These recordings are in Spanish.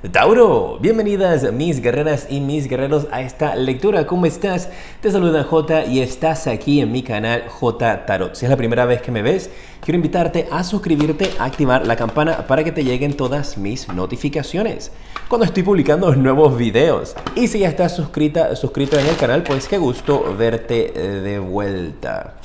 Tauro, bienvenidas mis guerreras y mis guerreros a esta lectura. ¿Cómo estás? Te saluda J y estás aquí en mi canal J Tarot. Si es la primera vez que me ves, quiero invitarte a suscribirte, a activar la campana para que te lleguen todas mis notificaciones cuando estoy publicando nuevos videos. Y si ya estás suscrito en el canal, pues qué gusto verte de vuelta.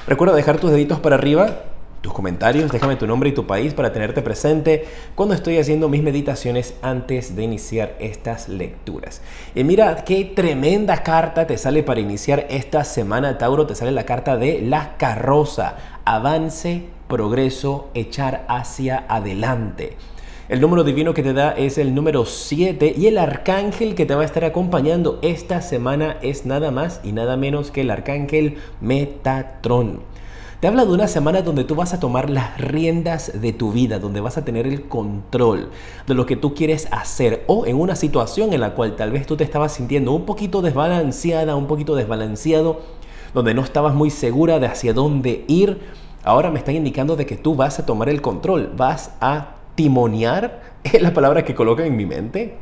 Recuerda dejar tus deditos para arriba, tus comentarios, déjame tu nombre y tu país para tenerte presente cuando estoy haciendo mis meditaciones antes de iniciar estas lecturas. Y mira qué tremenda carta te sale para iniciar esta semana, Tauro. Te sale la carta de la carroza, avance, progreso, echar hacia adelante. El número divino que te da es el número 7 y el arcángel que te va a estar acompañando esta semana es nada más y nada menos que el arcángel Metatrón. Te habla de una semana donde tú vas a tomar las riendas de tu vida, donde vas a tener el control de lo que tú quieres hacer, o en una situación en la cual tal vez tú te estabas sintiendo un poquito desbalanceada, un poquito desbalanceado, donde no estabas muy segura de hacia dónde ir. Ahora me están indicando de que tú vas a tomar el control, vas a timonear, es la palabra que colocan en mi mente.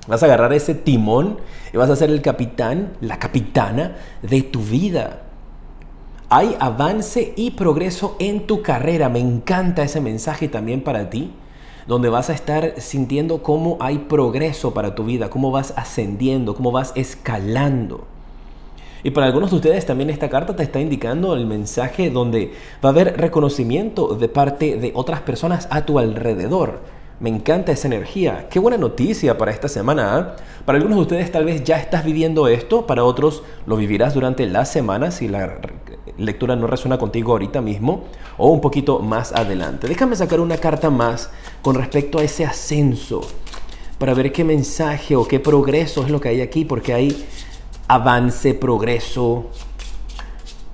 Vas a agarrar ese timón y vas a ser el capitán, la capitana de tu vida. Hay avance y progreso en tu carrera. Me encanta ese mensaje también para ti, donde vas a estar sintiendo cómo hay progreso para tu vida, cómo vas ascendiendo, cómo vas escalando. Y para algunos de ustedes también esta carta te está indicando el mensaje donde va a haber reconocimiento de parte de otras personas a tu alrededor. Me encanta esa energía. Qué buena noticia para esta semana, ¿eh? Para algunos de ustedes tal vez ya estás viviendo esto, para otros lo vivirás durante la semana si la lectura no resuena contigo ahorita mismo o un poquito más adelante. Déjame sacar una carta más con respecto a ese ascenso para ver qué mensaje o qué progreso es lo que hay aquí, porque hay avance, progreso,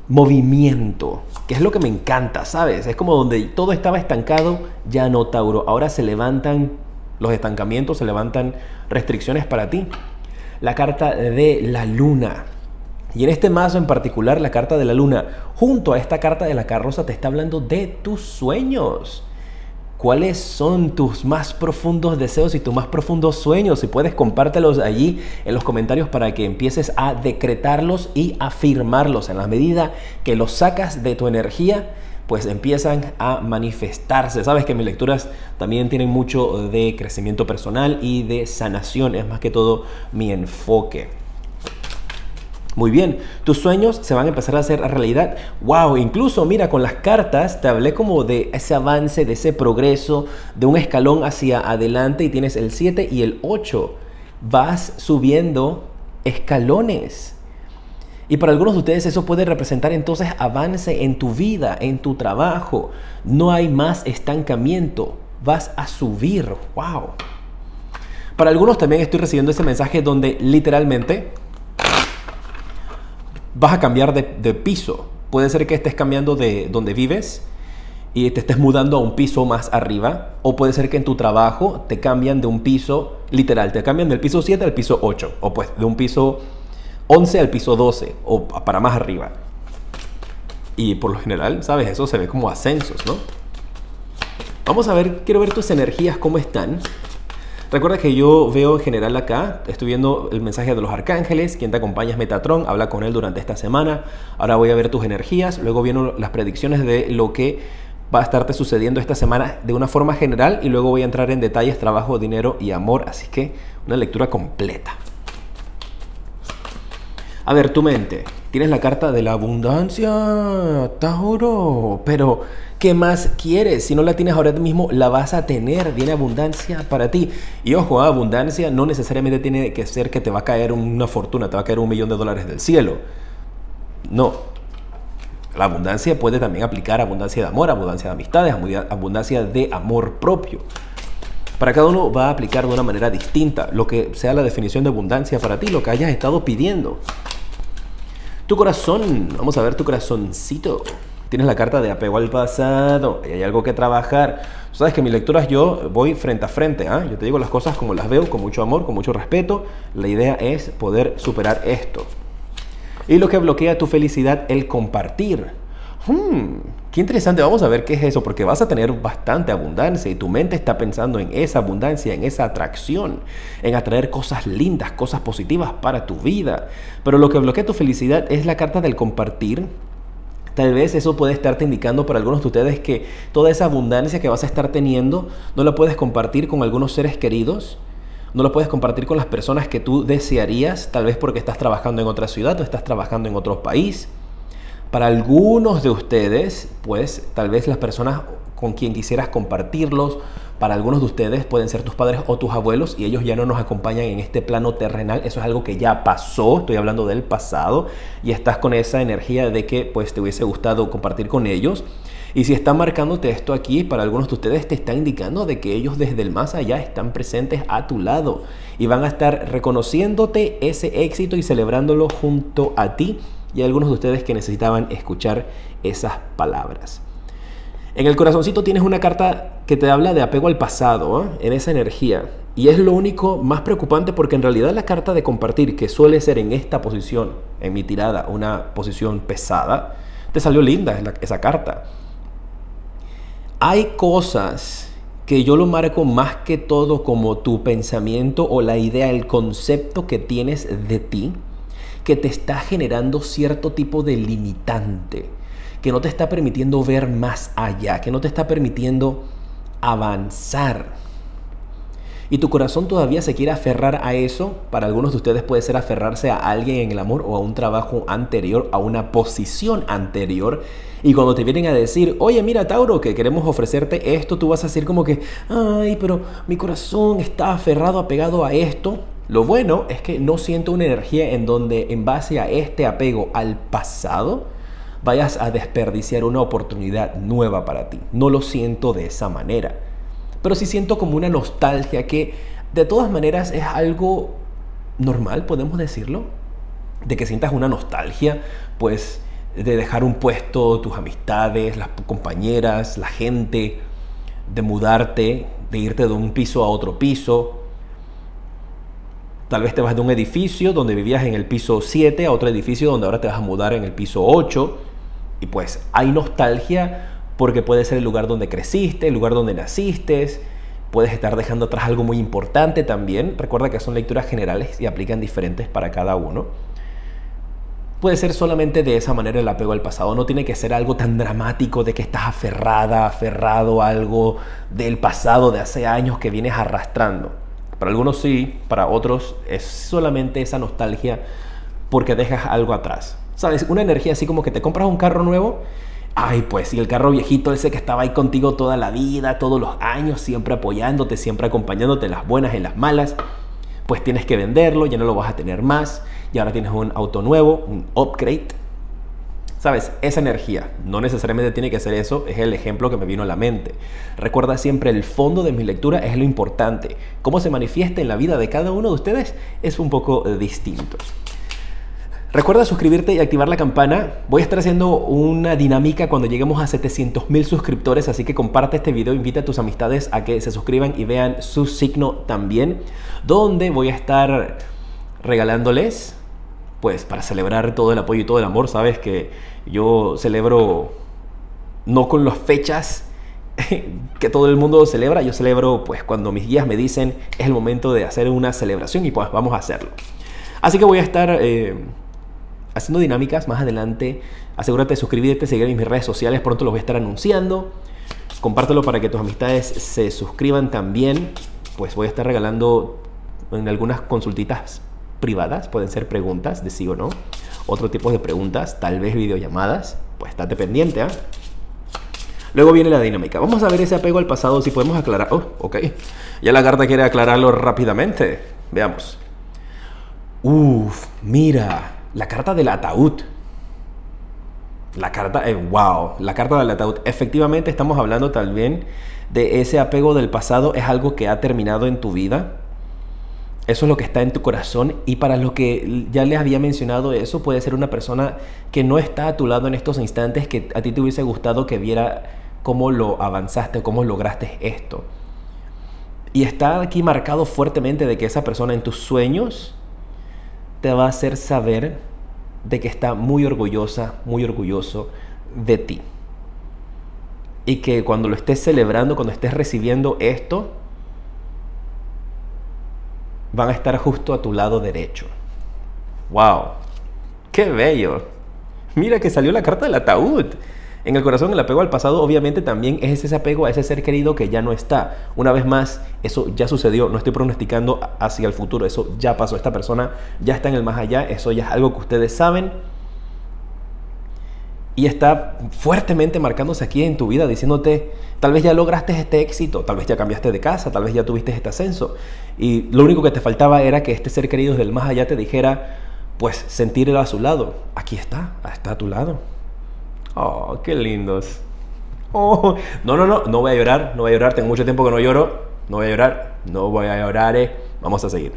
movimiento, que es lo que me encanta, ¿sabes? Es como donde todo estaba estancado, ya no, Tauro. Ahora se levantan los estancamientos, se levantan restricciones para ti. La carta de la luna. Y en este mazo en particular, la carta de la luna, junto a esta carta de la carroza, te está hablando de tus sueños. ¿Cuáles son tus más profundos deseos y tus más profundos sueños? Si puedes, compártelos allí en los comentarios para que empieces a decretarlos y afirmarlos. En la medida que los sacas de tu energía, pues empiezan a manifestarse. Sabes que mis lecturas también tienen mucho de crecimiento personal y de sanación. Es más que todo mi enfoque. Muy bien, tus sueños se van a empezar a hacer realidad. ¡Wow! Incluso, mira, con las cartas te hablé como de ese avance, de ese progreso, de un escalón hacia adelante, y tienes el 7 y el 8. Vas subiendo escalones. Y para algunos de ustedes eso puede representar entonces avance en tu vida, en tu trabajo. No hay más estancamiento. Vas a subir. ¡Wow! Para algunos también estoy recibiendo ese mensaje donde literalmente vas a cambiar de piso. Puede ser que estés cambiando de donde vives y te estés mudando a un piso más arriba. O puede ser que en tu trabajo te cambian de un piso, literal, te cambian del piso 7 al piso 8. O pues de un piso 11 al piso 12 o para más arriba. Y por lo general, ¿sabes? Eso se ve como ascensos, ¿no? Vamos a ver, quiero ver tus energías, cómo están. Recuerda que yo veo en general acá, estoy viendo el mensaje de los arcángeles, quien te acompaña es Metatrón, habla con él durante esta semana. Ahora voy a ver tus energías, luego vienen las predicciones de lo que va a estarte sucediendo esta semana de una forma general, y luego voy a entrar en detalles, trabajo, dinero y amor, así que una lectura completa. A ver, tu mente, tienes la carta de la abundancia, Tauro, pero ¿qué más quieres? Si no la tienes ahora mismo, la vas a tener. Viene abundancia para ti. Y ojo, abundancia no necesariamente tiene que ser que te va a caer una fortuna, te va a caer $1 millón del cielo. No. La abundancia puede también aplicar abundancia de amor, abundancia de amistades, abundancia de amor propio. Para cada uno va a aplicar de una manera distinta lo que sea la definición de abundancia para ti, lo que hayas estado pidiendo. Tu corazón, vamos a ver tu corazoncito. Tienes la carta de apego al pasado y hay algo que trabajar. Sabes que en mis lecturas yo voy frente a frente, ¿eh? Yo te digo las cosas como las veo, con mucho amor, con mucho respeto. La idea es poder superar esto. Y lo que bloquea tu felicidad, el compartir. Qué interesante, vamos a ver qué es eso, porque vas a tener bastante abundancia y tu mente está pensando en esa abundancia, en esa atracción, en atraer cosas lindas, cosas positivas para tu vida. Pero lo que bloquea tu felicidad es la carta del compartir. Tal vez eso puede estarte indicando para algunos de ustedes que toda esa abundancia que vas a estar teniendo no la puedes compartir con algunos seres queridos, no la puedes compartir con las personas que tú desearías, tal vez porque estás trabajando en otra ciudad o estás trabajando en otro país. Para algunos de ustedes, pues tal vez las personas con quien quisieras compartirlos, para algunos de ustedes pueden ser tus padres o tus abuelos y ellos ya no nos acompañan en este plano terrenal. Eso es algo que ya pasó, estoy hablando del pasado y estás con esa energía de que pues te hubiese gustado compartir con ellos. Y si está marcándote esto aquí, para algunos de ustedes te está indicando de que ellos desde el más allá están presentes a tu lado y van a estar reconociéndote ese éxito y celebrándolo junto a ti. Y algunos de ustedes que necesitaban escuchar esas palabras. En el corazoncito tienes una carta que te habla de apego al pasado, en esa energía. Y es lo único más preocupante porque en realidad la carta de compartir, que suele ser en esta posición, en mi tirada, una posición pesada, te salió linda esa carta. Hay cosas que yo lo marco más que todo como tu pensamiento o la idea, el concepto que tienes de ti, que te está generando cierto tipo de limitante, que no te está permitiendo ver más allá, que no te está permitiendo avanzar. Y tu corazón todavía se quiere aferrar a eso. Para algunos de ustedes puede ser aferrarse a alguien en el amor o a un trabajo anterior, a una posición anterior. Y cuando te vienen a decir, oye, mira, Tauro, que queremos ofrecerte esto, tú vas a decir como que, ay, pero mi corazón está aferrado, apegado a esto. Lo bueno es que no siento una energía en donde en base a este apego al pasado vayas a desperdiciar una oportunidad nueva para ti. No lo siento de esa manera. Pero sí siento como una nostalgia que de todas maneras es algo normal, podemos decirlo. De que sientas una nostalgia, pues de dejar un puesto, tus amistades, las compañeras, la gente, de mudarte, de irte de un piso a otro piso. Tal vez te vas de un edificio donde vivías en el piso 7 a otro edificio donde ahora te vas a mudar en el piso 8. Y pues hay nostalgia porque puede ser el lugar donde creciste, el lugar donde naciste. Puedes estar dejando atrás algo muy importante también. Recuerda que son lecturas generales y aplican diferentes para cada uno. Puede ser solamente de esa manera el apego al pasado. No tiene que ser algo tan dramático de que estás aferrado a algo del pasado de hace años que vienes arrastrando. Para algunos sí, para otros es solamente esa nostalgia porque dejas algo atrás. ¿Sabes? Una energía así como que te compras un carro nuevo. Ay, pues, y el carro viejito, ese que estaba ahí contigo toda la vida, todos los años, siempre apoyándote, siempre acompañándote en las buenas y en las malas, pues tienes que venderlo, ya no lo vas a tener más, y ahora tienes un auto nuevo, un upgrade. ¿Sabes? Esa energía, no necesariamente tiene que ser eso, es el ejemplo que me vino a la mente. Recuerda siempre, el fondo de mi lectura es lo importante. Cómo se manifiesta en la vida de cada uno de ustedes es un poco distinto. Recuerda suscribirte y activar la campana. Voy a estar haciendo una dinámica cuando lleguemos a 700,000 suscriptores, así que comparte este video, invita a tus amistades a que se suscriban y vean su signo también, donde voy a estar regalándoles, pues para celebrar todo el apoyo y todo el amor. Sabes que yo celebro no con las fechas que todo el mundo celebra, yo celebro pues cuando mis guías me dicen es el momento de hacer una celebración y pues vamos a hacerlo. Así que voy a estar haciendo dinámicas más adelante. Asegúrate de suscribirte, seguir en mis redes sociales, pronto los voy a estar anunciando. Compártelo para que tus amistades se suscriban también. Pues voy a estar regalando en algunas consultitas privadas, pueden ser preguntas de sí o no, otro tipo de preguntas, tal vez videollamadas, pues estate pendiente, ¿eh? Luego viene la dinámica. Vamos a ver ese apego al pasado, si podemos aclarar. Oh, ok. Ya la carta quiere aclararlo rápidamente. Veamos. Mira. La carta del ataúd. La carta, wow, la carta del ataúd. Efectivamente estamos hablando también de ese apego del pasado. Es algo que ha terminado en tu vida. Eso es lo que está en tu corazón. Y para lo que ya les había mencionado, eso puede ser una persona que no está a tu lado en estos instantes, que a ti te hubiese gustado que viera cómo lo avanzaste, cómo lograste esto. Y está aquí marcado fuertemente de que esa persona en tus sueños te va a hacer saber de que está muy orgullosa, muy orgulloso de ti. Y que cuando lo estés celebrando, cuando estés recibiendo esto, van a estar justo a tu lado derecho. ¡Wow! ¡Qué bello! Mira que salió la carta del ataúd. En el corazón, el apego al pasado obviamente también es ese apego a ese ser querido que ya no está. Una vez más, eso ya sucedió. No estoy pronosticando hacia el futuro. Eso ya pasó. Esta persona ya está en el más allá. Eso ya es algo que ustedes saben. Y está fuertemente marcándose aquí en tu vida, diciéndote, tal vez ya lograste este éxito, tal vez ya cambiaste de casa, tal vez ya tuviste este ascenso. Y lo único que te faltaba era que este ser querido del más allá te dijera, pues sentirlo a su lado. Aquí está a tu lado. Oh, qué lindos. Oh, no voy a llorar, tengo mucho tiempo que no lloro. No voy a llorar. Vamos a seguir.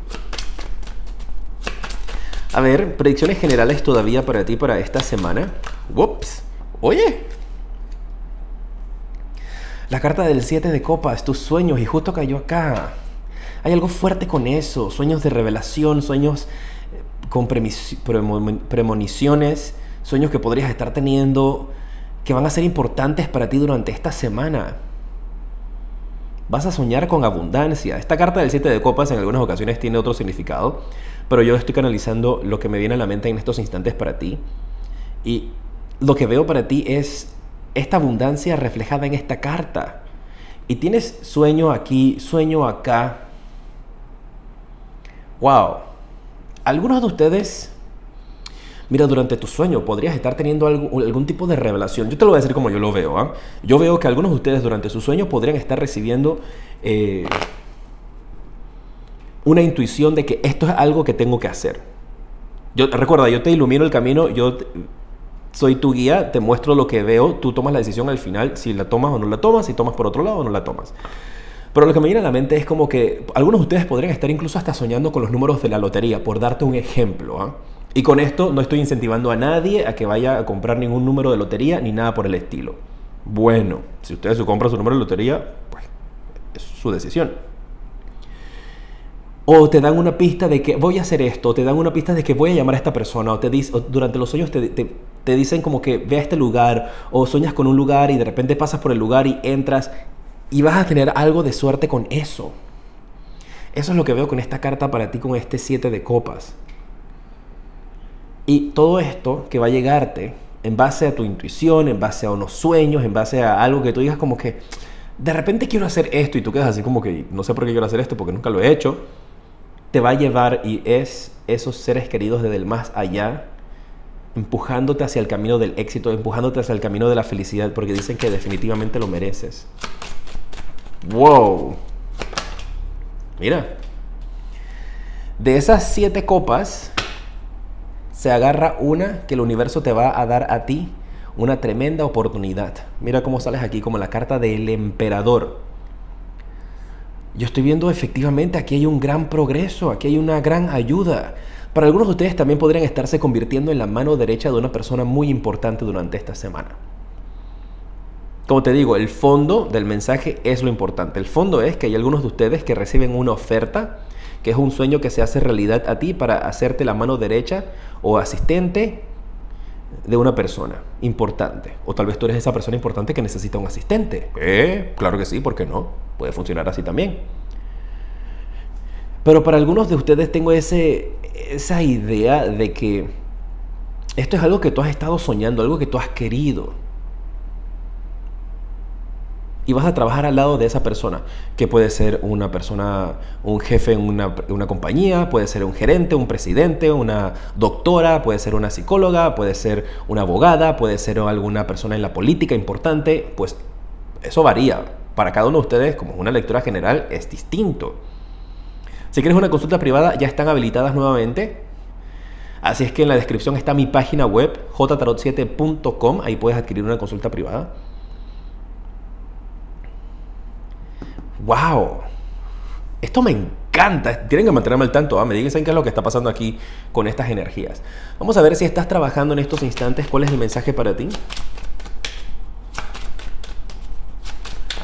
A ver, predicciones generales todavía para ti para esta semana. Ups, oye. La carta del 7 de copas, tus sueños, y justo cayó acá. Hay algo fuerte con eso, sueños de revelación, sueños con premoniciones, sueños que podrías estar teniendo que van a ser importantes para ti durante esta semana. Vas a soñar con abundancia. Esta carta del 7 de copas en algunas ocasiones tiene otro significado, pero yo estoy canalizando lo que me viene a la mente en estos instantes para ti. Y lo que veo para ti es esta abundancia reflejada en esta carta. Y tienes sueño aquí, sueño acá. ¡Wow! Algunos de ustedes, mira, durante tu sueño podrías estar teniendo algún tipo de revelación. Yo te lo voy a decir como yo lo veo, ¿eh? Yo veo que algunos de ustedes durante su sueño podrían estar recibiendo una intuición de que esto es algo que tengo que hacer. Recuerda, yo te ilumino el camino, soy tu guía, te muestro lo que veo, tú tomas la decisión al final, si la tomas o no la tomas, si tomas por otro lado o no la tomas. Pero lo que me viene a la mente es como que algunos de ustedes podrían estar incluso hasta soñando con los números de la lotería, por darte un ejemplo, ¿eh? Y con esto no estoy incentivando a nadie a que vaya a comprar ningún número de lotería ni nada por el estilo. Bueno, si ustedes se compran su número de lotería, pues es su decisión. O te dan una pista de que voy a hacer esto, o te dan una pista de que voy a llamar a esta persona, o durante los sueños te dicen como que ve a este lugar, o sueñas con un lugar y de repente pasas por el lugar y entras y vas a tener algo de suerte con eso. Eso es lo que veo con esta carta para ti, con este 7 de copas. Y todo esto que va a llegarte en base a tu intuición, en base a unos sueños, en base a algo que tú digas como que de repente quiero hacer esto y tú quedas así como que no sé por qué quiero hacer esto porque nunca lo he hecho, te va a llevar y es esos seres queridos desde el más allá empujándote hacia el camino del éxito, empujándote hacia el camino de la felicidad porque dicen que definitivamente lo mereces. ¡Wow! Mira, de esas 7 copas se agarra una que el universo te va a dar a ti, una tremenda oportunidad. Mira cómo sales aquí como la carta del emperador. Yo estoy viendo efectivamente aquí hay un gran progreso, aquí hay una gran ayuda. Para algunos de ustedes también podrían estarse convirtiendo en la mano derecha de una persona muy importante durante esta semana. Como te digo, el fondo del mensaje es lo importante. El fondo es que hay algunos de ustedes que reciben una oferta, que es un sueño que se hace realidad a ti para hacerte la mano derecha o asistente de una persona importante. O tal vez tú eres esa persona importante que necesita un asistente. Claro que sí, ¿por qué no? Puede funcionar así también. Pero para algunos de ustedes tengo esa idea de que esto es algo que tú has estado soñando, algo que tú has querido. Y vas a trabajar al lado de esa persona, que puede ser una persona, un jefe en una compañía, puede ser un gerente, un presidente, una doctora, puede ser una psicóloga, puede ser una abogada, puede ser alguna persona en la política importante. Pues eso varía. Para cada uno de ustedes, como una lectura general, es distinto. Si quieres una consulta privada, ya están habilitadas nuevamente. Así es que en la descripción está mi página web, jtarot7.com. Ahí puedes adquirir una consulta privada. ¡Wow! Esto me encanta. Tienen que mantenerme al tanto. Me digan qué es lo que está pasando aquí con estas energías. Vamos a ver si estás trabajando en estos instantes. ¿Cuál es el mensaje para ti?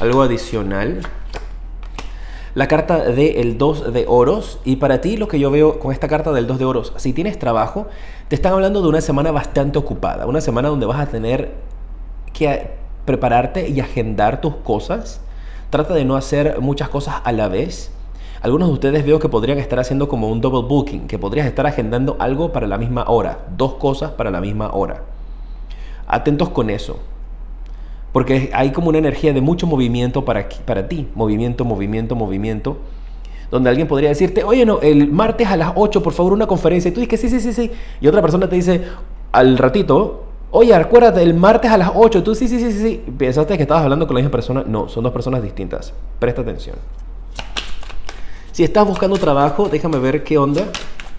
Algo adicional. La carta del 2 de oros. Y para ti lo que yo veo con esta carta del 2 de oros, si tienes trabajo, te están hablando de una semana bastante ocupada. Una semana donde vas a tener que prepararte y agendar tus cosas. Trata de no hacer muchas cosas a la vez. Algunos de ustedes veo que podrían estar haciendo como un double booking, que podrías estar agendando algo para la misma hora, dos cosas para la misma hora. Atentos con eso, porque hay como una energía de mucho movimiento para ti, movimiento, donde alguien podría decirte, oye, no, el martes a las 8, por favor, una conferencia, y tú dices que sí, y otra persona te dice al ratito, oye, acuérdate, el martes a las 8, tú sí, pensaste que estabas hablando con la misma persona. No, son dos personas distintas, presta atención. Si estás buscando trabajo, déjame ver qué onda,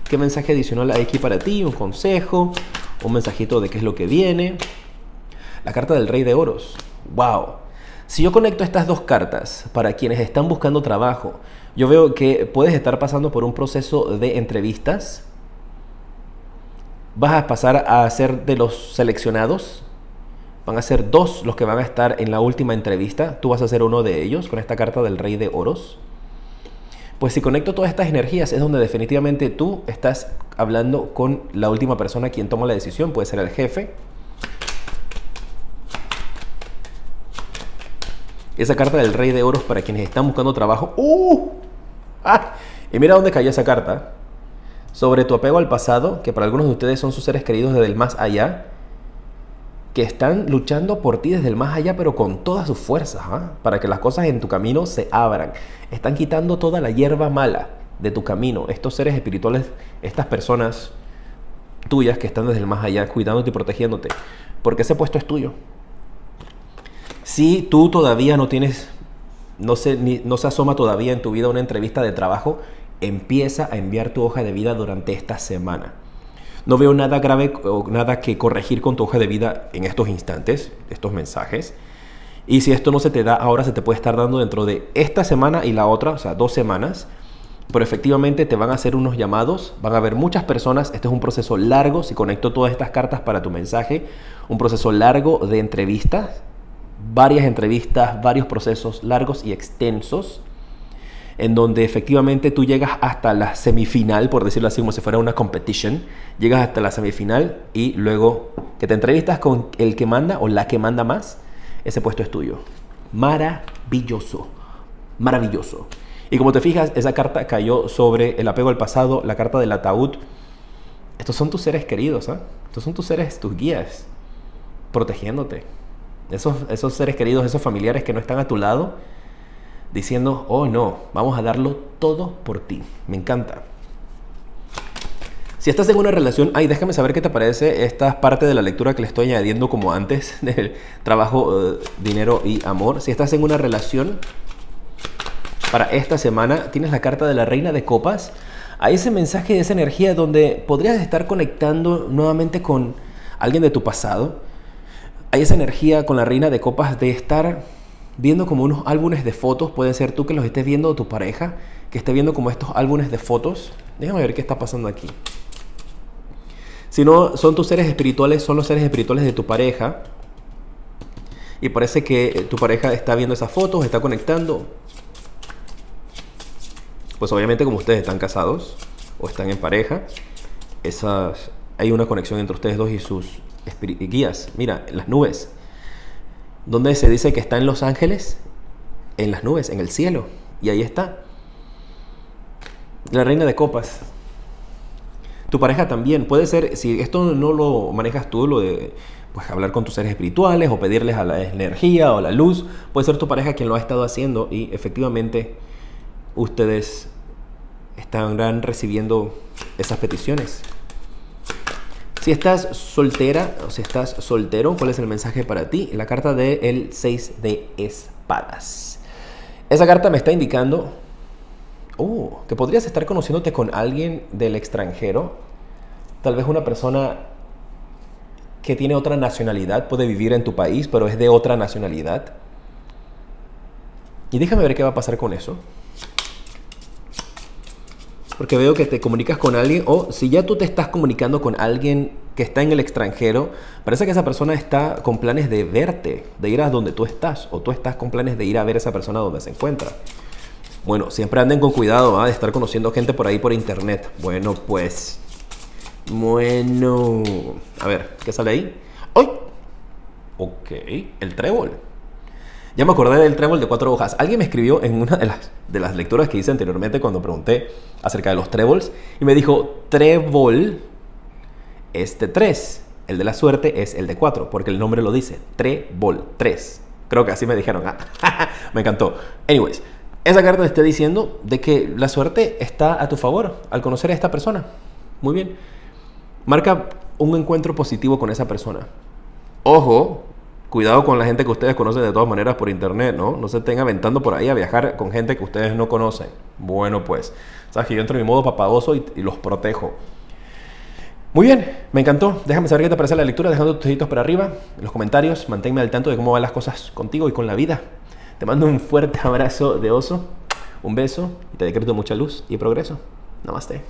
qué mensaje adicional hay aquí para ti, un consejo, un mensajito de qué es lo que viene. La carta del Rey de Oros. ¡Wow! Si yo conecto estas dos cartas para quienes están buscando trabajo, yo veo que puedes estar pasando por un proceso de entrevistas. Vas a pasar a ser de los seleccionados. Van a ser dos los que van a estar en la última entrevista. Tú vas a ser uno de ellos con esta carta del Rey de Oros. Pues si conecto todas estas energías es donde definitivamente tú estás hablando con la última persona quien toma la decisión. Puede ser el jefe. Esa carta del Rey de Oros para quienes están buscando trabajo. Y mira dónde cayó esa carta. Sobre tu apego al pasado, que para algunos de ustedes son sus seres queridos desde el más allá, que están luchando por ti desde el más allá, pero con todas sus fuerzas, para que las cosas en tu camino se abran. Están quitando toda la hierba mala de tu camino. Estos seres espirituales, estas personas tuyas que están desde el más allá, cuidándote y protegiéndote, porque ese puesto es tuyo. Si tú todavía no tienes, no se asoma todavía en tu vida una entrevista de trabajo, empieza a enviar tu hoja de vida durante esta semana. No veo nada grave o nada que corregir con tu hoja de vida en estos instantes, estos mensajes. Y si esto no se te da ahora, se te puede estar dando dentro de esta semana y la otra, o sea, 2 semanas. Pero efectivamente te van a hacer unos llamados, van a haber muchas personas. Este es un proceso largo, si conecto todas estas cartas para tu mensaje, un proceso largo de entrevistas, varias entrevistas, varios procesos largos y extensos, en donde efectivamente tú llegas hasta la semifinal, por decirlo así, como si fuera una competition. Llegas hasta la semifinal y luego que te entrevistas con el que manda o la que manda más, ese puesto es tuyo. Maravilloso, maravilloso. Y como te fijas, esa carta cayó sobre el apego al pasado, la carta del ataúd. Estos son tus seres queridos, Estos son tus seres, tus guías, protegiéndote. Esos seres queridos, esos familiares que no están a tu lado, diciendo, oh no, vamos a darlo todo por ti. Me encanta. Si estás en una relación, déjame saber qué te parece esta parte de la lectura que le estoy añadiendo como antes, del trabajo, dinero y amor. Si estás en una relación, para esta semana tienes la carta de la Reina de Copas. Hay ese mensaje de esa energía donde podrías estar conectando nuevamente con alguien de tu pasado. Hay esa energía con la Reina de Copas de estar viendo como unos álbumes de fotos. Puede ser tú que los estés viendo o tu pareja que esté viendo como estos álbumes de fotos. Déjame ver qué está pasando aquí. Si no son tus seres espirituales, son los seres espirituales de tu pareja. Y parece que tu pareja está viendo esas fotos, está conectando. Pues obviamente como ustedes están casados o están en pareja, hay una conexión entre ustedes dos y sus guías. Mira, en las nubes. ¿Dónde se dice que está en Los Ángeles? En las nubes, en el cielo. Y ahí está. La Reina de Copas. Tu pareja también. Puede ser, si esto no lo manejas tú, lo de pues, hablar con tus seres espirituales o pedirles a la energía o a la luz, puede ser tu pareja quien lo ha estado haciendo y efectivamente ustedes estarán recibiendo esas peticiones. Si estás soltera o si estás soltero, ¿cuál es el mensaje para ti? La carta del 6 de espadas. Esa carta me está indicando que podrías estar conociéndote con alguien del extranjero. Tal vez una persona que tiene otra nacionalidad, puede vivir en tu país, pero es de otra nacionalidad. Y déjame ver qué va a pasar con eso. Porque veo que te comunicas con alguien, o si ya tú te estás comunicando con alguien que está en el extranjero, parece que esa persona está con planes de verte, de ir a donde tú estás, o tú estás con planes de ir a ver a esa persona donde se encuentra. Bueno, siempre anden con cuidado, de estar conociendo gente por ahí por internet. Bueno, a ver, ¿qué sale ahí? ¡Ay! Ok, el trébol. Ya me acordé del trébol de 4 hojas. Alguien me escribió en una de las lecturas que hice anteriormente cuando pregunté acerca de los trébols y me dijo, trébol es de 3. El de la suerte es el de 4, porque el nombre lo dice, trébol, 3. Creo que así me dijeron. Me encantó. Anyways, esa carta te está diciendo de que la suerte está a tu favor al conocer a esta persona. Muy bien. Marca un encuentro positivo con esa persona. Ojo, cuidado con la gente que ustedes conocen de todas maneras por internet, ¿no? No se estén aventando por ahí a viajar con gente que ustedes no conocen. Bueno, pues, sabes que yo entro en mi modo papagoso y los protejo. Muy bien, me encantó. Déjame saber qué te parece la lectura, dejando tus deditos para arriba en los comentarios. Manténme al tanto de cómo van las cosas contigo y con la vida. Te mando un fuerte abrazo de oso, un beso y te decreto mucha luz y progreso. Namaste.